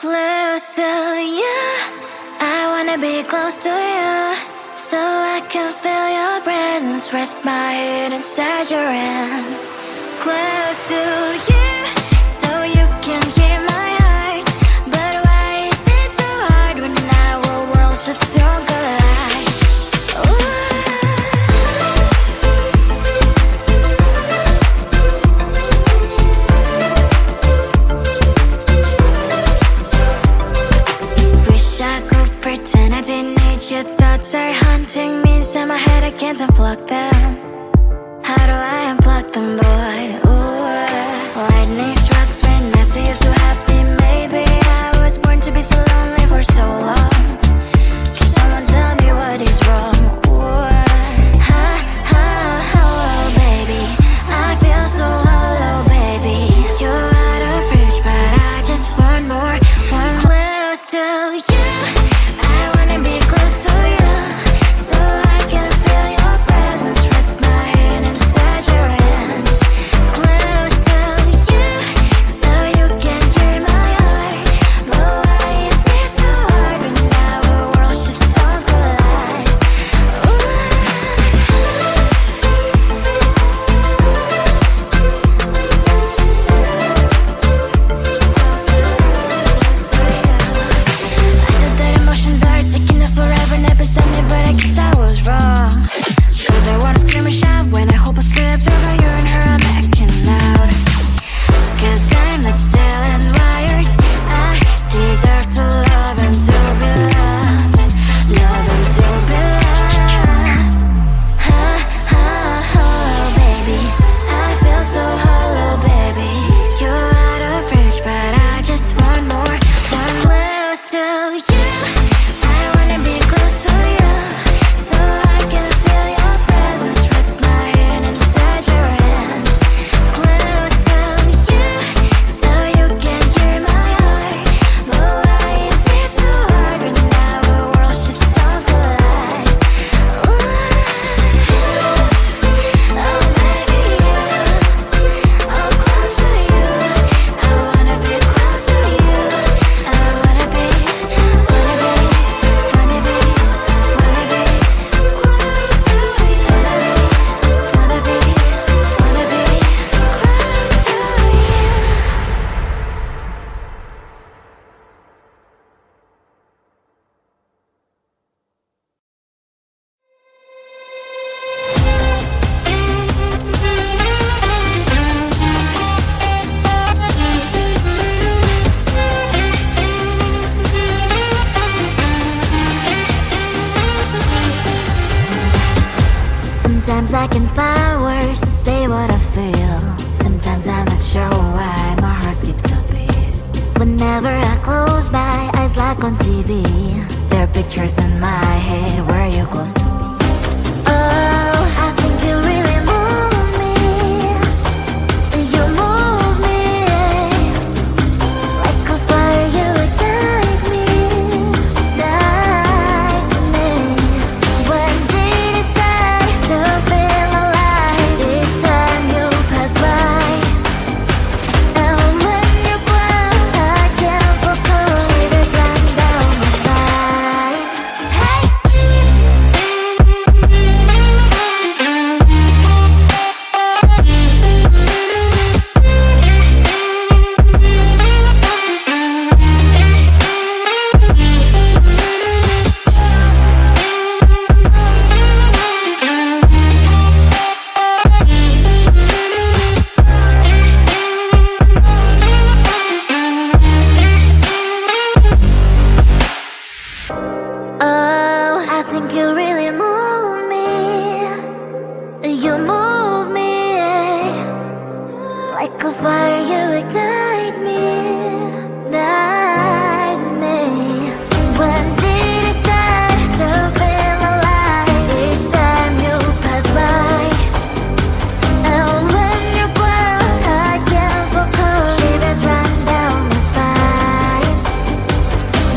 Close to you, I wanna be close to you, so I can feel your presence, rest my head inside your hand. Close to you, so you can hear my heart, but why is it so hard when our worlds just don't collide? Wish I could pretend I didn't need your thoughts are haunting me inside my head, I can't unplug them. How do I unplug them, boy? Ooh, lightning strikes when I see you so happy. Maybe I was born to be so lonely for so long. Can someone tell me what is wrong? Ooh, oh, baby, I feel so hollow, baby. You're out of reach, but I just want more, one close to you. I wanna be close to you, so I can feel your presence, rest my hand inside your hand. Close to you, so you can hear my heart, but why is it so hard when our worlds just don't collide? I know that emotions are taking up forever, never beside me, but I guess I was wrong. Cause I wanna scream and shout when I hope I slip over you and her, I'm backing out. Cause I'm not still and wired, I deserve to love and to be loved, love and to be loved. Oh, baby, I feel so hollow, baby. You're out of reach, but I just want more, one close to you. I wanna be close to you, so I can feel your presence, rest my hand inside your hand. Close to you, so you can hear my heart, but why is it so hard when our worlds just don't collide? Oh, baby, oh, close to you. I wanna be close to you. I wanna be close to you. Sometimes I can find words to say what I feel. Sometimes I'm not sure why my heart skips a beat. Whenever I close my eyes like on TV, there are pictures in my head where you're close to me. Oh, I think you really move me. You move me like a fire, you ignite me, ignite me. When did it start to feel alive? Each time you pass by, and when you close, I can't focus. Shivers run down my spine. Hey. Oh, I think you really move me. You move me like a fire, you ignite me, ignite me. When did it start to feel alive? Each time you pass by, and when you close, I can't focus. Shivers run down my spine.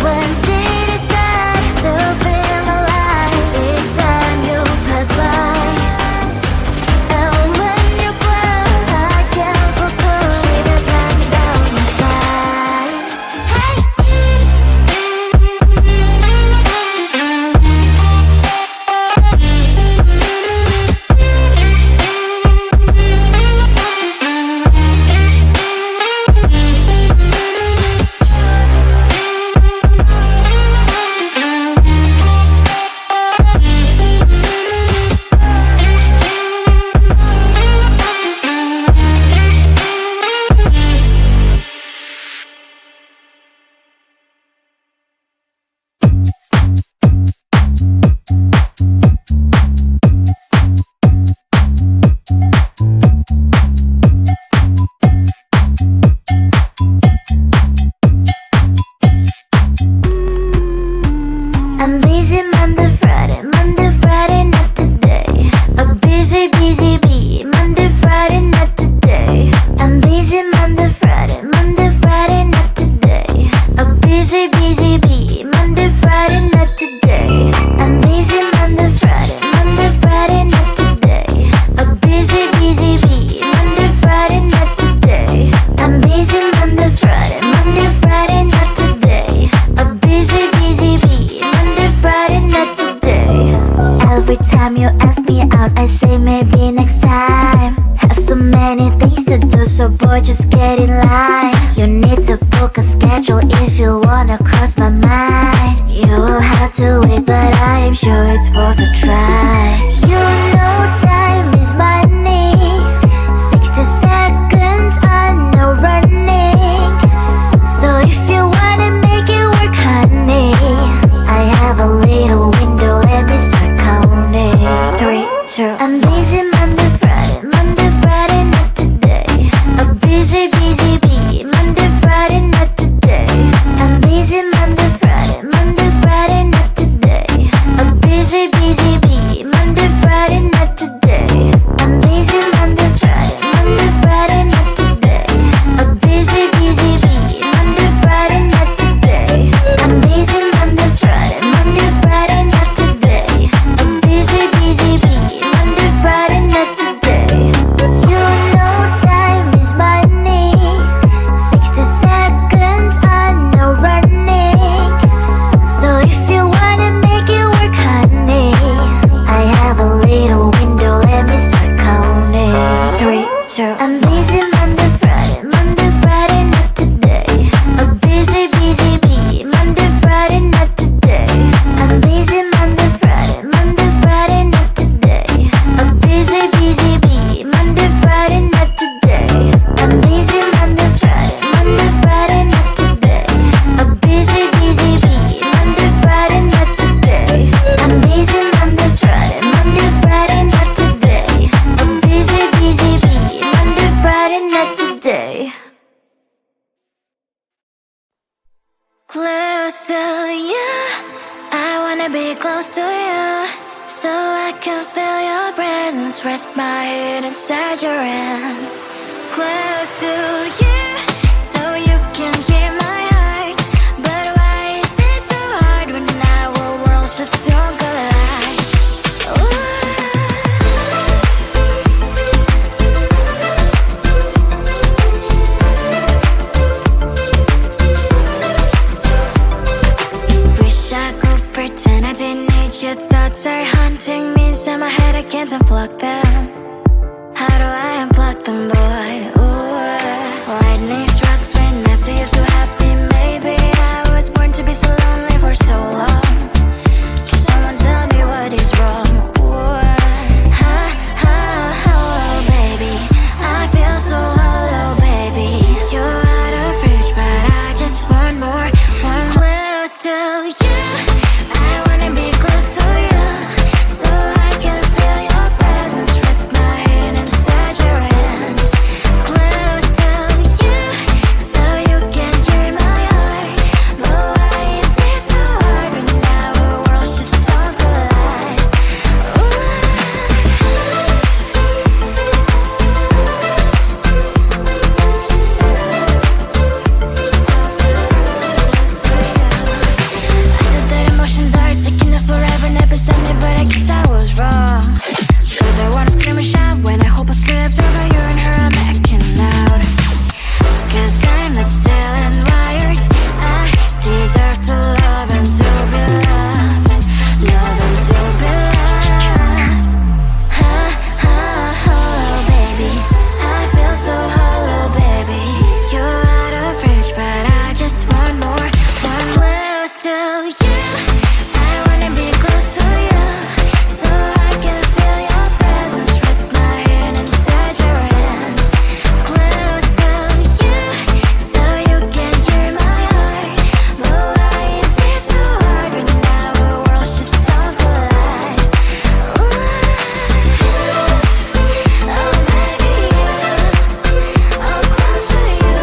When did it start to feel alive? Each time before, just get in line. You need to book a schedule if you wanna cross my mind. You will have to wait, but I am sure it's worth a try. You know time is money. 60 seconds on no running. So if you wanna make it work, honey, I have a little window, let me start counting. 3, 2, I'm busy Monday, Friday, Monday, Friday, not today. A busy, busy bee, Monday, Friday, not today. I'm busy Monday, Friday, Monday, Friday, not today. A busy, busy bee, Monday, Friday, not today. I'm busy Monday, Friday, Monday, Friday, not today. A busy, busy bee, Monday, Friday, not today. I'm busy Monday, Friday, Monday, Friday, not today. A busy, busy bee, Monday, Friday, not today. You know time is money. 60 seconds on no running. So if you wanna make it work, honey, I have a little window, let me start counting. 3, 2, I'm busy Monday, Friday, Monday, Friday, not today. A busy, busy bee, Monday, Friday, not today. I'm busy Monday, Friday, Monday, Friday, not today. A busy, busy bee, Monday, Friday, not today. I'm busy Monday, Friday, Monday, Friday, not today. A busy, busy bee, Monday, Friday, not today. I'm busy Monday, Friday, Monday, Friday, not today. A busy, busy bee, Monday, Friday, not today. Close to you, I wanna be close to you, so I can feel your presence, rest my head inside your hand. Close to you, so you can hear my heart, but why is it so hard when our worlds just don't collide? Ooh. Wish I could pretend I didn't need your thoughts are haunting me inside my head, I can't unplug them. How do I unplug them, boy? Ooh, lightning strikes when I see you so happy. Maybe I was born to be so lonely for so long. Can someone tell me what is wrong? Ooh, baby, I feel so hollow, baby. You're out of reach, but I just want more, want close to you. I wanna be close to you, so I can feel your presence, rest my head inside your hand. Close to you, so you can hear my heart, but why is it so hard when our worlds just don't collide? Ooh. I know that emotions are taking up forever, never beside me, but I guess I was wrong. Cause I wanna scream and shout when I hope I slips over you and her, I'm acting out. Cause I'm not still and wired. I deserve to love and to be loved, love and to be loved. Baby, I feel so hollow, baby. You're out of reach, but I just want more, want close to you. I wanna be close to you, so I can feel your presence, rest my head inside your hand. Close to you, so you can hear my heart, but why is it so hard when our worlds just don't collide? Ooh. Oh baby, oh close to you,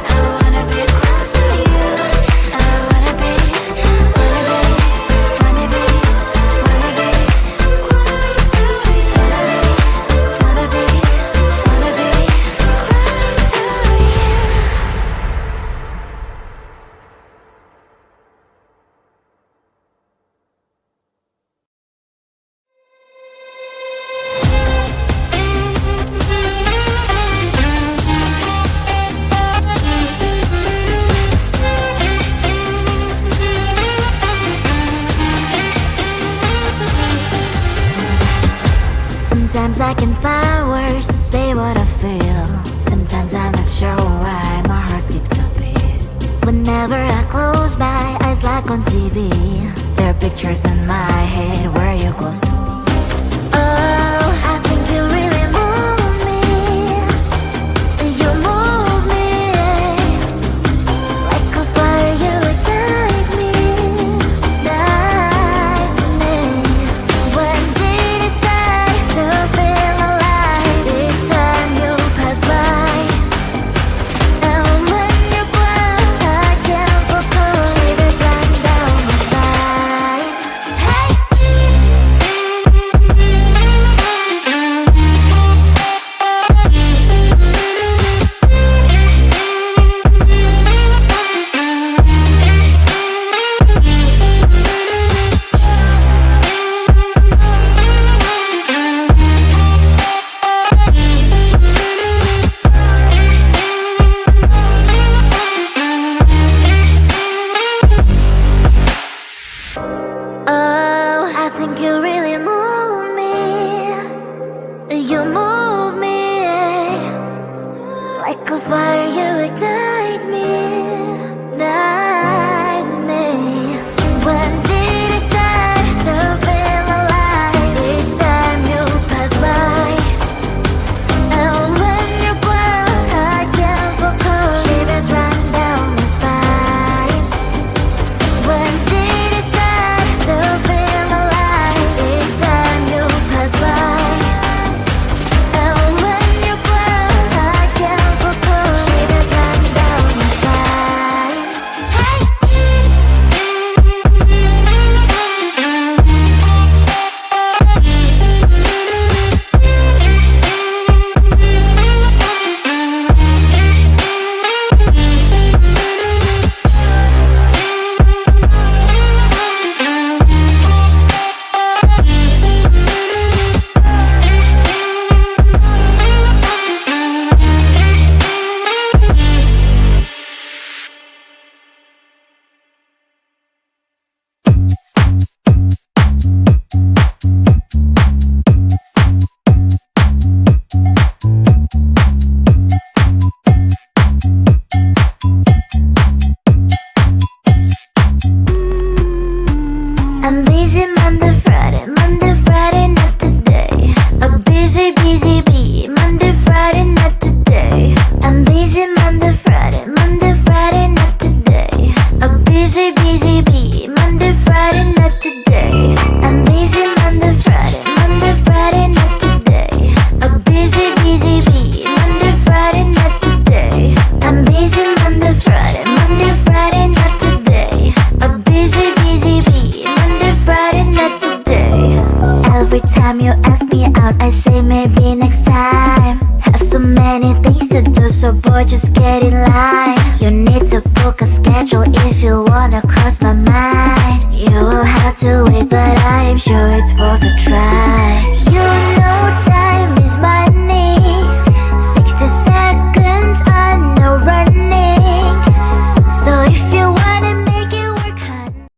I wanna be close to you, I wanna be, wanna be, wanna be, wanna be close to you, wanna be, wanna be close to you. Sometimes I can find words to say what I feel. Sometimes I'm not sure why my heart skips a beat. Whenever I close my eyes like on TV, there are pictures in my head where you're close to me. Oh, I think you really move me. You move me like a fire, you ignite me, ignite me. When did it start to feel alive? Each time you pass by, and when you grow, I can't focus. Shivers run down my spine. Hey. Oh, I think you really move me. You move me like a fire, you ignite me, ignite me. When did it start to feel alive? Each time you pass by, and when you grow, I can't focus. Shivers run down my spine. When did it start to feel alive? Each time you pass by, and when you grow, I can't focus. Shivers run down my spine. Hey. I'm busy Monday, Friday, not today. A busy, busy bee. Monday, Friday, not today. I'm busy Monday, Friday, not today. A busy, busy bee. Monday, Friday, not today. I'm busy Monday, Friday, not today. A busy, busy bee. Monday, Friday, not today. I'm busy Monday, Friday, not today. A busy, busy bee. Monday, Friday, not today. Every time you ask me out, I say maybe next time. Have so many things to do, so boy, just get in line. You need to book a schedule if you wanna cross my mind. You will have to wait, but I am sure it's worth a try.